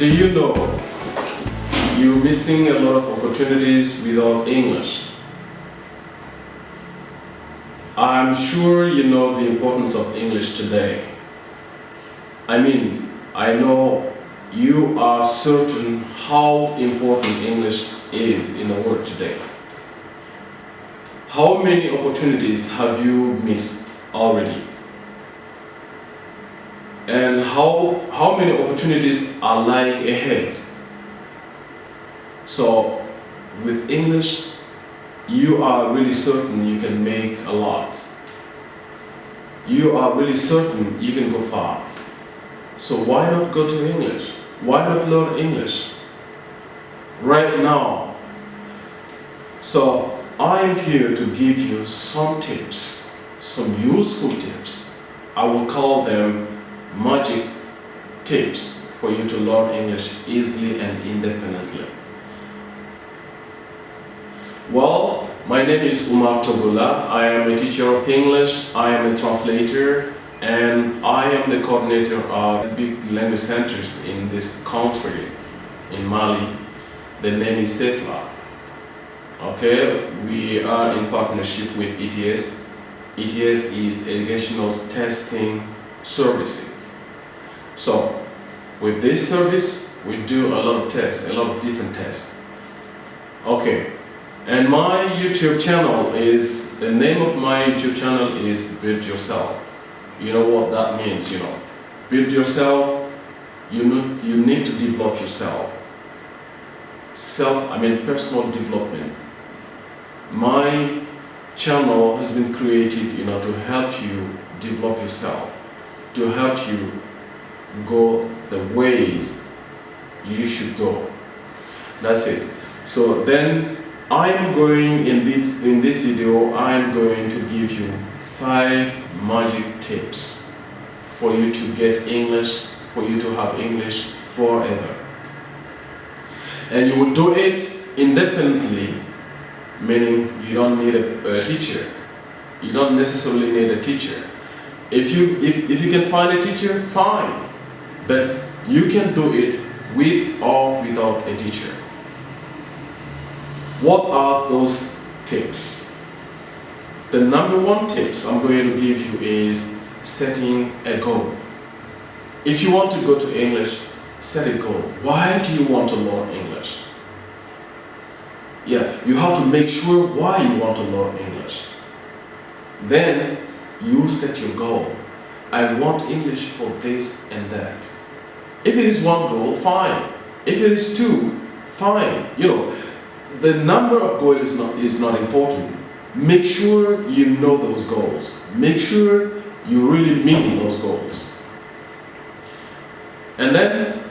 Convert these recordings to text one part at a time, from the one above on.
Do you know you're missing a lot of opportunities without English? I'm sure you know the importance of English today. I know you are certain how important English is in the world today. How many opportunities have you missed already? And how many opportunities are lying ahead? So with English, you are really certain you can make a lot. You are really certain you can go far. So why not go to English? Why not learn English right now? So I'm here to give you some tips, some useful tips. I will call them magic tips for you to learn English easily and independently. Well, my name is aujourd'h. I am a teacher of English, I am a translator, and I am the coordinator of big language centers in this country, in Mali. The name is TEFLA. Okay, we are in partnership with ETS. ETS is Educational Testing Services. So, with this service, we do a lot of tests, a lot of different tests. Okay, and my YouTube channel is, the name of my YouTube channel is Build Yourself. You know what that means, Build yourself, you need to develop yourself. Personal development. My channel has been created, to help you develop yourself, to help you go the ways you should go. That's it. So then I'm going in this video, I'm going to give you 5 magic tips for you to get English, for you to have English forever. And you will do it independently, meaning you don't need a teacher. You don't necessarily need a teacher. If you can find a teacher, fine. But you can do it with or without a teacher. What are those tips? The number 1 tips I'm going to give you is setting a goal. If you want to go to English, set a goal. Why do you want to learn English? Yeah, you have to make sure why you want to learn English. Then you set your goal. I want English for this and that. If it is 1 goal, fine. If it is 2, fine. The number of goals is not important. Make sure you know those goals. Make sure you really meet those goals. And then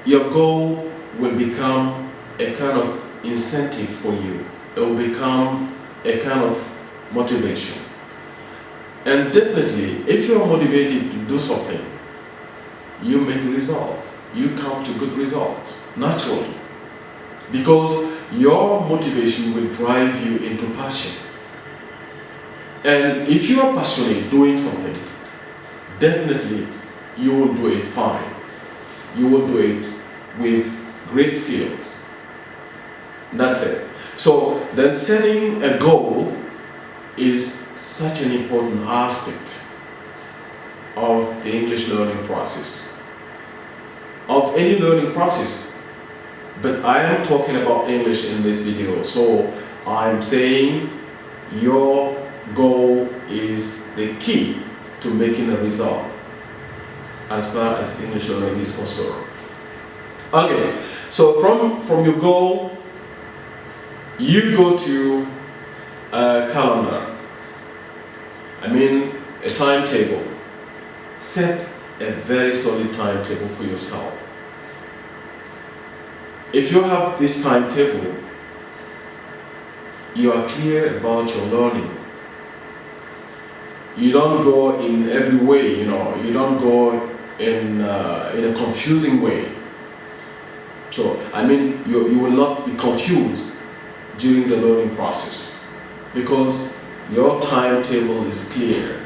your goal will become a kind of incentive for you. It will become a kind of motivation. And definitely, if you are motivated to do something, you make a result. You come to good results, naturally. Because your motivation will drive you into passion. And if you are passionate doing something, definitely you will do it fine. You will do it with great skills. That's it. So then setting a goal is such an important aspect of the English learning process, of any learning process. But I am talking about English in this video, so I'm saying your goal is the key to making a result as far as English learning is concerned. Okay, so from your goal, you go to a calendar, a timetable. Set a very solid timetable for yourself. if you have this timetable, you are clear about your learning. You don't go in every way, you don't go in a confusing way. So, you will not be confused during the learning process because your timetable is clear.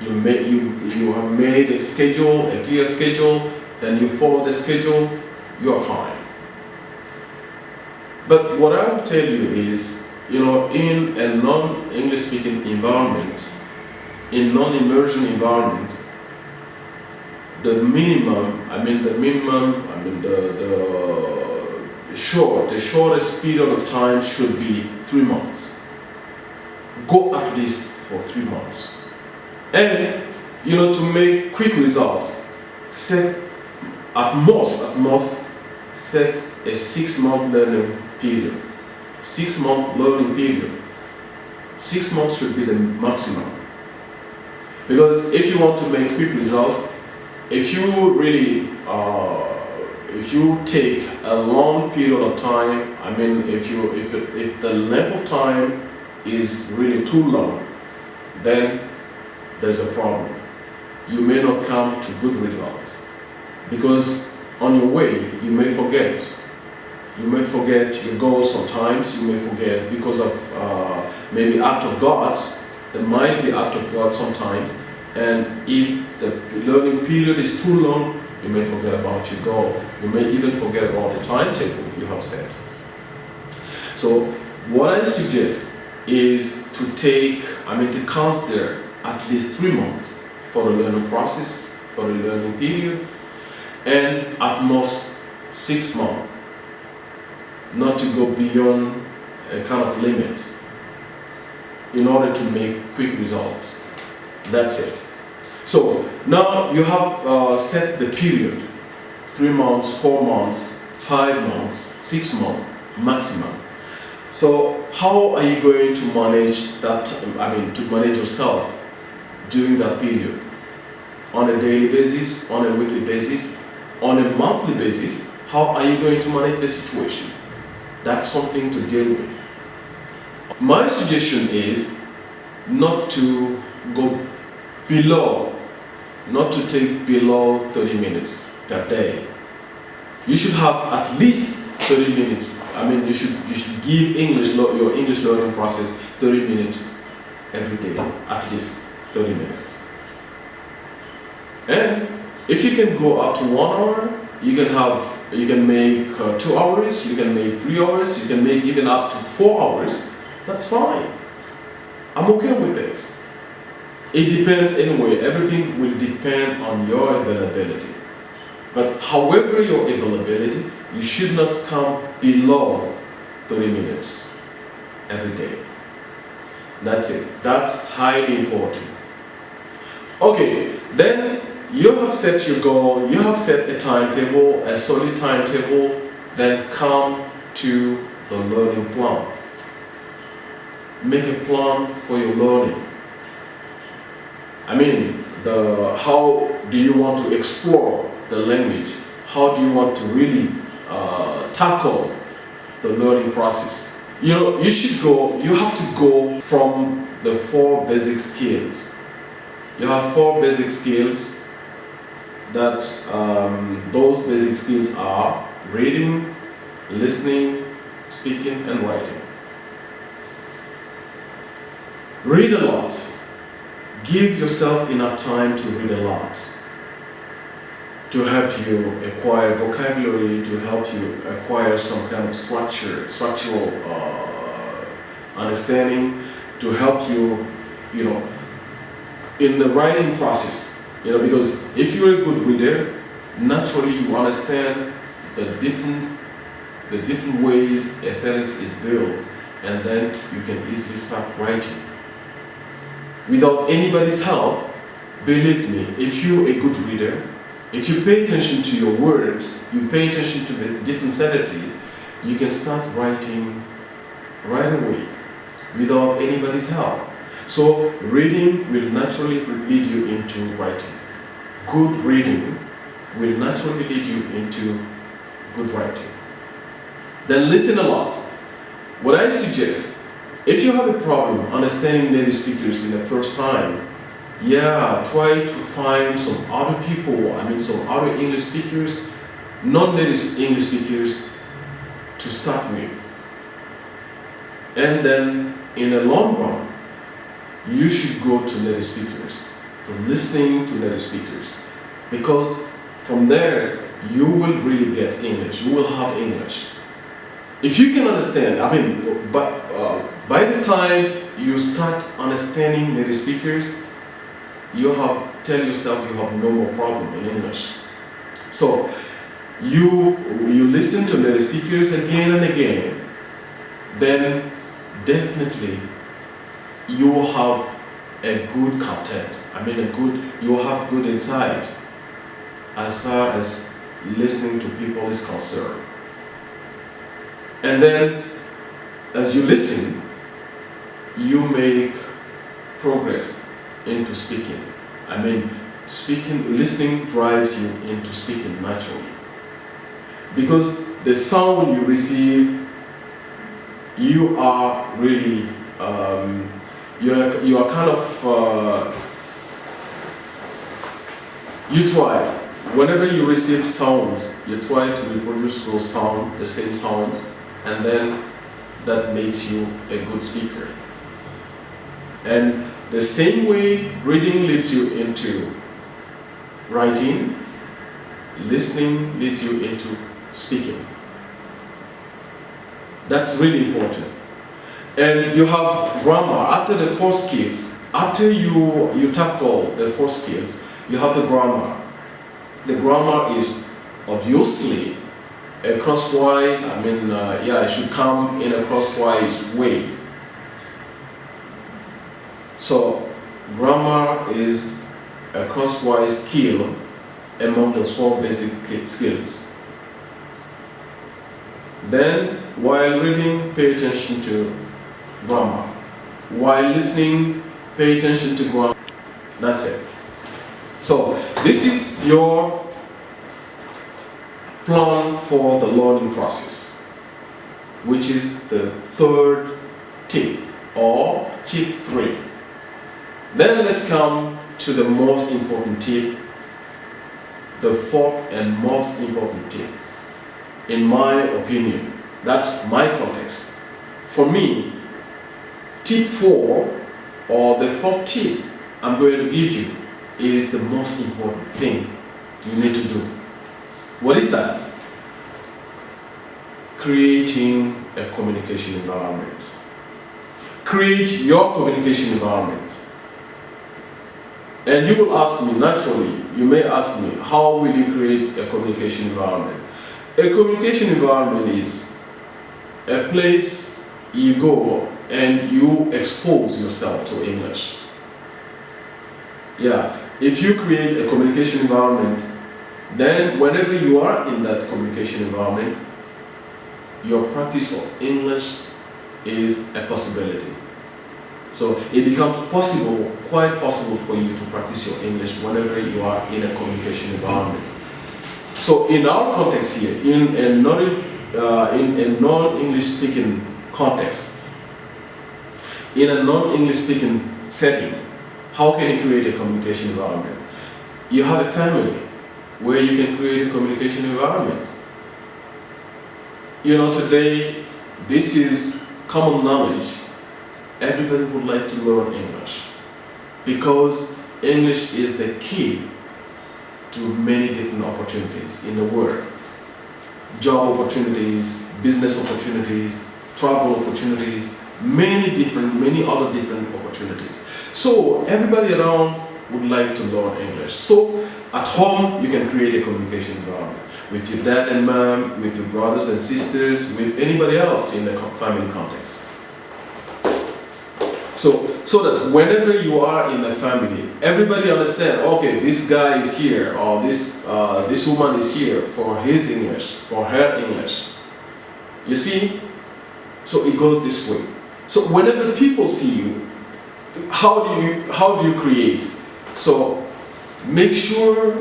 You have made a schedule, a clear schedule, then you follow the schedule, you are fine. But what I will tell you is, in a non-English speaking environment, in non-immersion environment, the shortest period of time should be 3 months. Go at least for 3 months. And, to make quick result, set at most, set a 6-month learning period. 6-month learning period. 6 months should be the maximum. Because if you want to make quick result, if you take a long period of time, if the length of time is really too long, then there's a problem. You may not come to good results because on your way you may forget. You may forget your goals sometimes. You may forget because of maybe act of God. There might be act of God sometimes, and if the learning period is too long, you may forget about your goals. You may even forget about the timetable you have set. So what I suggest is to consider at least 3 months for the learning process, for the learning period, and at most 6 months, not to go beyond a kind of limit in order to make quick results. That's it. So now you have set the period, 3 months, 4 months, 5 months, 6 months maximum. So how are you going to manage that, to manage yourself during that period? On a daily basis, on a weekly basis, on a monthly basis? How are you going to manage the situation? That's something to deal with. My suggestion is not to go not to take below 30 minutes per day. You should have at least 30 minutes. You should give your English learning process 30 minutes every day, at least 30 minutes. And if you can go up to 1 hour, you can make 2 hours, you can make 3 hours, you can make even up to 4 hours. That's fine. I'm okay with this. It depends anyway. Everything will depend on your availability. But however your availability, you should not come below 30 minutes every day. That's it. That's highly important. Okay, then you have set your goal, you have set a timetable, a solid timetable, then come to the learning plan. Make a plan for your learning. How do you want to explore the language? How do you want to really tackle the learning process? You have to go from the 4 basic skills. You have 4 basic skills that those basic skills are reading, listening, speaking, and writing. Read a lot. Give yourself enough time to read a lot, to help you acquire vocabulary, to help you acquire some kind of structural understanding, to help you, in the writing process. Because if you're a good reader, naturally you understand the different ways a sentence is built, and then you can easily start writing. Without anybody's help, believe me, if you're a good reader, if you pay attention to your words, you pay attention to the different sentences, you can start writing right away without anybody's help. So reading will naturally lead you into writing. Good reading will naturally lead you into good writing. Then listen a lot. What I suggest, if you have a problem understanding native speakers in the first time, yeah, try to find some other people, some other English speakers, non-native English speakers to start with. And then in the long run, you should go to native speakers, to listening to native speakers, because from there you will really get English, you will have English. If you can understand, by the time you start understanding native speakers, tell yourself you have no more problem in English. So you listen to native speakers again and again, then definitely you will have a good content. You will have good insights as far as listening to people is concerned. And then as you listen, you make progress into speaking. Listening drives you into speaking naturally. Because the sound you receive, you are really, you are kind of, you try. Whenever you receive sounds, you try to reproduce those sounds, the same sounds, and then that makes you a good speaker. And the same way reading leads you into writing, listening leads you into speaking. That's really important. And you have grammar. After the four skills, after you tackle the four skills, you have the grammar. The grammar is obviously a crosswise, it should come in a crosswise way. So grammar is a crosswise skill among the four basic skills. Then while reading, pay attention to grammar. While listening, pay attention to grammar. That's it. So this is your plan for the learning process, which is the third tip, or tip 3. Then let's come to the most important tip, the fourth and most important tip. In my opinion, that's my context. For me, tip 4, or the fourth tip I'm going to give you, is the most important thing you need to do. What is that? Creating a communication environment. Create your communication environment. And you will ask me, naturally, you may ask me, how will you create a communication environment? A communication environment is a place you go and you expose yourself to English. Yeah, if you create a communication environment, then whenever you are in that communication environment, your practice of English is a possibility. So it becomes possible, quite possible for you to practice your English whenever you are in a communication environment. So in our context here, in a non-English speaking context, in a non-English speaking setting, how can you create a communication environment? You have a family where you can create a communication environment. Today, this is common knowledge. Everybody would like to learn English because English is the key to many different opportunities in the world. Job opportunities, business opportunities, travel opportunities, many other different opportunities. So everybody around would like to learn English. So at home, you can create a communication environment with your dad and mom, with your brothers and sisters, with anybody else in the family context. So that whenever you are in the family, everybody understands, okay, this guy is here, or this woman is here for his English, for her English. You see? So it goes this way. So whenever people see you, how do you create? So make sure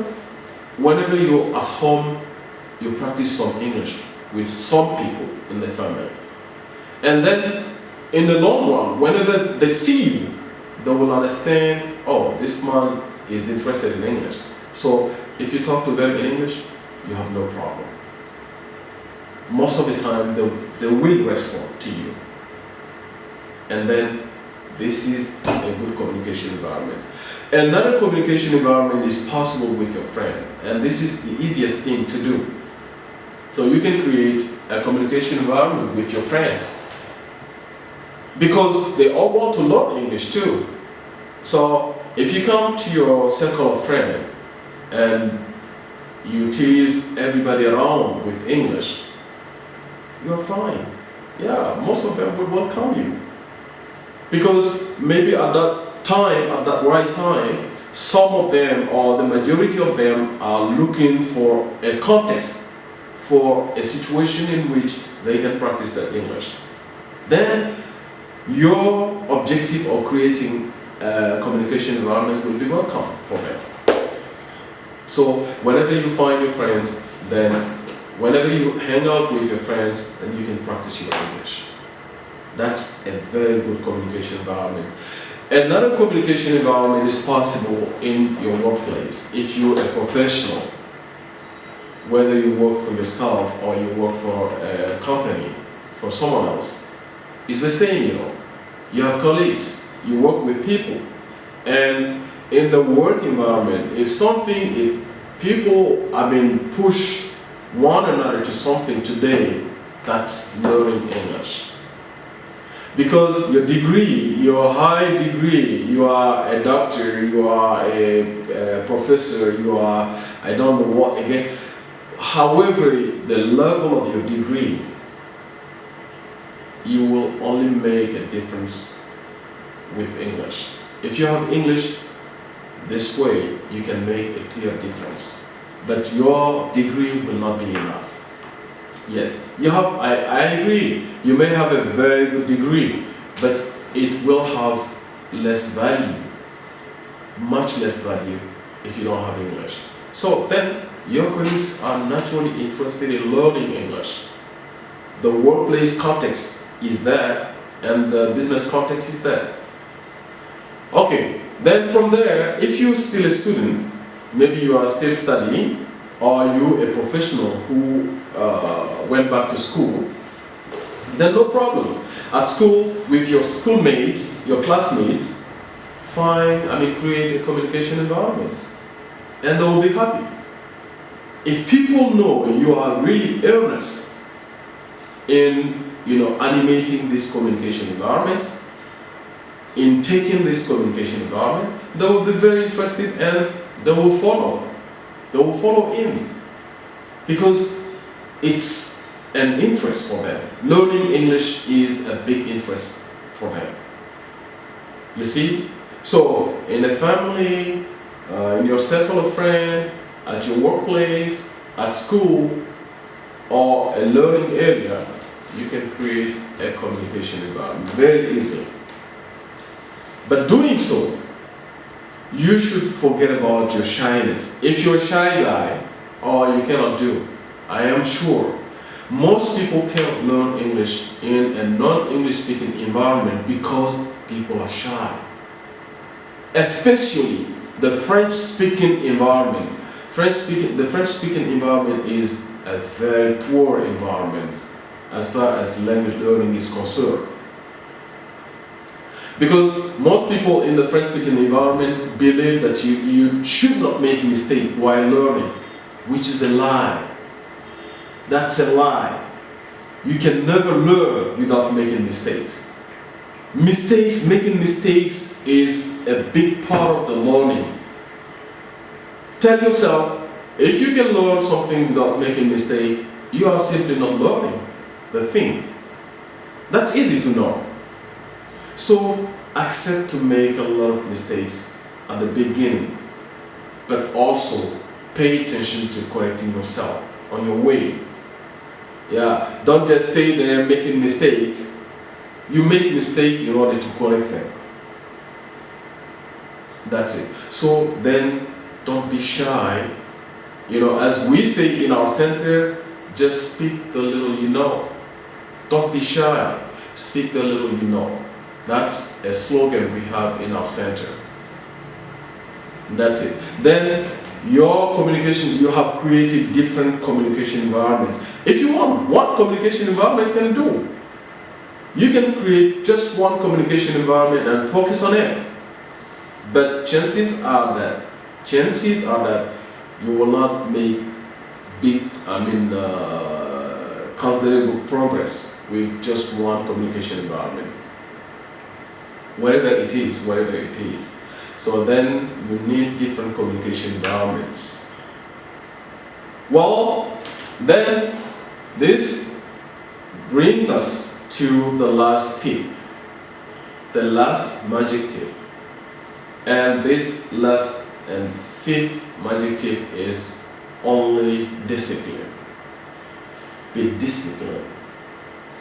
whenever you're at home, you practice some English with some people in the family. And then in the long run, whenever they see you, they will understand, oh, this man is interested in English. So if you talk to them in English, you have no problem. Most of the time, they will respond to you. And then this is a good communication environment. Another communication environment is possible with your friend, and this is the easiest thing to do. So you can create a communication environment with your friends, because they all want to learn English too. So if you come to your circle of friends and you tease everybody around with English, you're fine. Yeah, most of them would welcome you. Because maybe at that time, at that right time, some of them or the majority of them are looking for a context, for a situation in which they can practice their English. Then your objective of creating a communication environment will be welcome for them. So whenever you find your friends, then whenever you hang out with your friends, then you can practice your English. That's a very good communication environment. Another communication environment is possible in your workplace. If you're a professional, whether you work for yourself or you work for a company, for someone else, it's the same, you know. You have colleagues, you work with people, and in the work environment, if people have been pushed one another to something today, that's learning English. Because your degree, your high degree, you are a doctor, you are a professor, you are, I don't know what again. However, the level of your degree, you will only make a difference with English. If you have English, this way you can make a clear difference. But your degree will not be enough. Yes, I agree, you may have a very good degree, but it will have less value, much less value if you don't have English. So then your colleagues are naturally interested in learning English. The workplace context is there and the business context is there. Okay, then from there, if you're still a student, maybe you are still studying, or you a professional who went back to school, then no problem. At school, with your schoolmates, your classmates, create a communication environment, and they will be happy. If people know you are really earnest in, animating this communication environment, in taking this communication environment, they will be very interested and they will follow. They will follow in, because it's an interest for them. Learning English is a big interest for them. You see? So, in a family, in your circle of friends, at your workplace, at school, or a learning area, you can create a communication environment very easily. But doing so, you should forget about your shyness. If you're a shy guy, or you cannot do, I am sure most people cannot learn English in a non-English speaking environment because people are shy. Especially the French speaking environment. The French speaking environment is a very poor environment as far as language learning is concerned. Because most people in the French-speaking environment believe that you should not make mistakes while learning, which is a lie. That's a lie. You can never learn without making mistakes. Making mistakes is a big part of the learning. Tell yourself, if you can learn something without making mistake, you are simply not learning the thing. That's easy to know. So accept to make a lot of mistakes at the beginning, but also pay attention to correcting yourself on your way. Yeah, don't just stay there making mistake. You make mistake in order to correct them. That's it. So then don't be shy. As we say in our center, Just speak the little you know. Don't be shy. Speak the little you know. That's a slogan we have in our center. That's it. Then your communication, you have created different communication environments. If you want, what communication environment can you do? You can create just one communication environment and focus on it. But chances are that you will not make big, considerable progress with just one communication environment. Whatever it is. So then you need different communication environments. Well, then this brings us to the last tip, the last magic tip. And this last and fifth magic tip is only discipline. Be disciplined.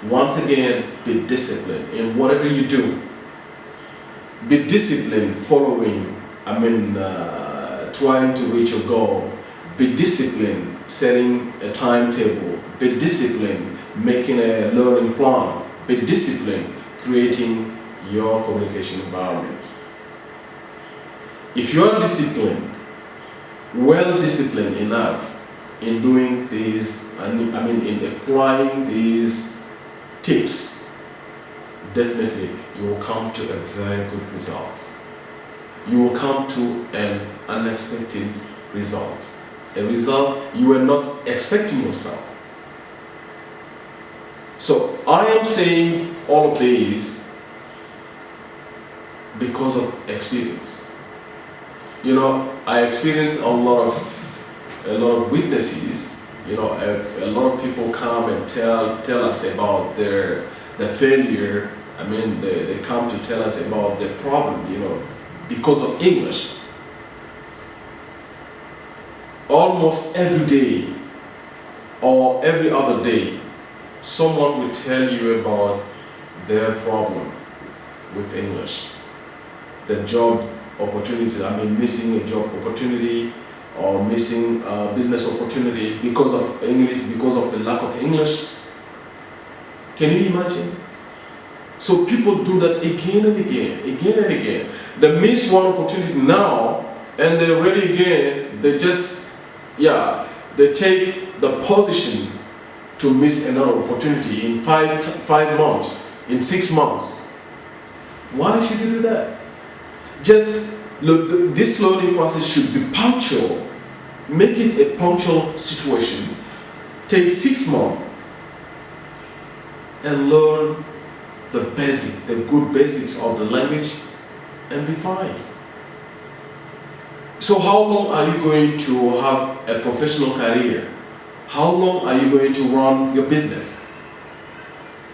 Once again, be disciplined in whatever you do. Be disciplined following, trying to reach your goal. Be disciplined setting a timetable. Be disciplined making a learning plan. Be disciplined creating your communication environment. If you are disciplined, well disciplined enough in doing these, in applying these tips, definitely you will come to a very good result. You will come to an unexpected result. A result you were not expecting yourself. So I am saying all of these because of experience. You know, I experienced a lot of witnesses. You know, a lot of people come and tell us about their failure. They come to tell us about their problem, you know, because of English. Almost every day or every other day, someone will tell you about their problem with English. The job opportunities, missing a job opportunity or missing a business opportunity because of English, because of the lack of English. Can you imagine? So people do that again and again. They miss one opportunity now and they're ready again. They take the position to miss another opportunity in 5 months, in 6 months. Why should you do that? Just look, this learning process should be punctual. Make it a punctual situation. Take 6 months and learn the good basics of the language and be fine. So how long are you going to have a professional career? How long are you going to run your business?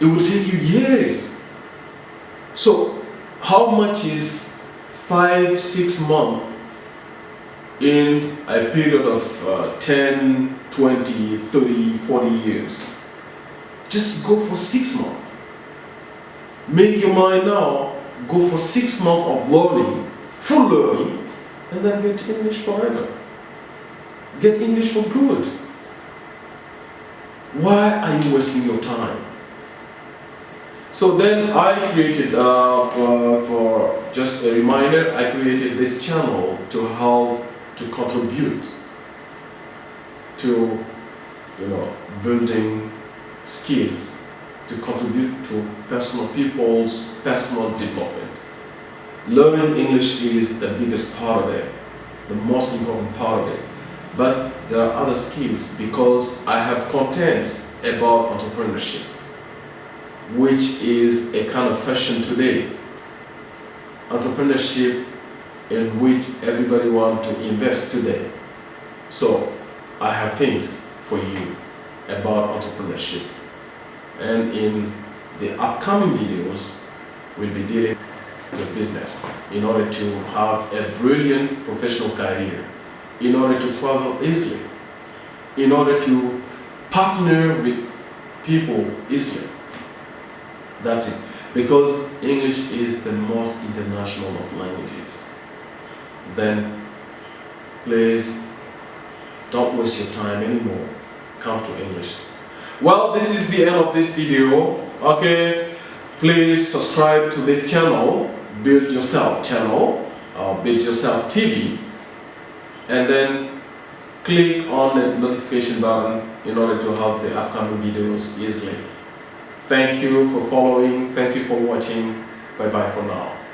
It will take you years. So how much is 5-6 months in a period of 10, 20, 30, 40 years? Just go for 6 months. Make your mind now, go for 6 months of learning, full learning, and then get English forever. Get English for good. Why are you wasting your time? So then I created, for just a reminder, I created this channel to help to contribute to, building skills, to contribute to people's personal development. Learning English is the biggest part of it, the most important part of it. But there are other skills because I have contents about entrepreneurship, which is a kind of fashion today. Entrepreneurship in which everybody wants to invest today. So I have things for you about entrepreneurship. And in the upcoming videos, we'll be dealing with business in order to have a brilliant professional career, in order to travel easily, in order to partner with people easily. That's it. Because English is the most international of languages. Then, please don't waste your time anymore. come to English. Well, this is the end of this video. Okay, please subscribe to this channel, Build Yourself channel, Build Yourself TV, and then click on the notification button in order to have the upcoming videos easily. Thank you for following, thank you for watching. Bye bye for now.